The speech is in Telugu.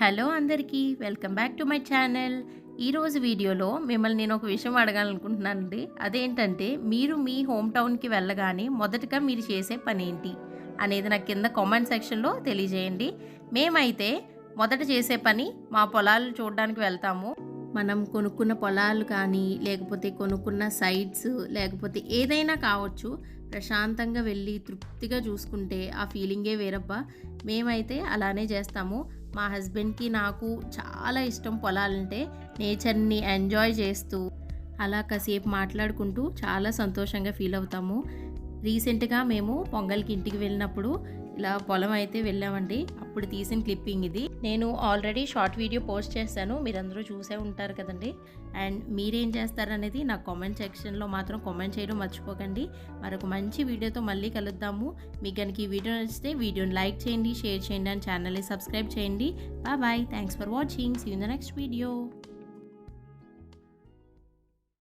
హలో అందరికీ welcome back to my channel. ఈరోజు వీడియోలో మిమ్మల్ని నేను ఒక విషయం అడగాలనుకుంటున్నానండి. అదేంటంటే మీరు మీ హోమ్ టౌన్కి వెళ్ళగానే మొదటగా మీరు చేసే పని ఏంటి అనేది నాకు కింద కామెంట్ సెక్షన్లో తెలియజేయండి. మేమైతే మొదట చేసే పని మా పొలాలు చూడడానికి వెళ్తాము. మనం కొనుక్కున్న పొలాలు కానీ లేకపోతే కొనుక్కున్న సైట్స్ లేకపోతే ఏదైనా కావచ్చు, ప్రశాంతంగా వెళ్ళి తృప్తిగా చూసుకుంటే ఆ ఫీలింగే వేరబ్బా. మేమైతే అలానే చేస్తాము. మా హస్బెండ్కి నాకు చాలా ఇష్టం పొలాలంటే. నేచర్ని ఎంజాయ్ చేస్తూ అలా కాసేపు మాట్లాడుకుంటూ చాలా సంతోషంగా ఫీల్ అవుతాము. రీసెంట్గా మేము పొంగల్కి ఇంటికి వెళ్ళినప్పుడు ఇలా పొలం అయితే వెళ్ళామండి. అప్పుడు తీసిన క్లిప్పింగ్ ఇది. నేను ఆల్రెడీ షార్ట్ వీడియో పోస్ట్ చేశాను, మీరందరూ చూసే ఉంటారు కదండి. అండ్ మీరేం చేస్తారనేది నా కామెంట్ సెక్షన్లో మాత్రం కామెంట్ చేయడం మర్చిపోకండి. మరొక మంచి వీడియోతో మళ్ళీ కలుద్దాము. మీకు కనుక ఈ వీడియో నచ్చితే వీడియోని లైక్ చేయండి, షేర్ చేయండి, అండ్ ఛానల్ని సబ్స్క్రైబ్ చేయండి. Bye. Thanks for watching. See you in the next video.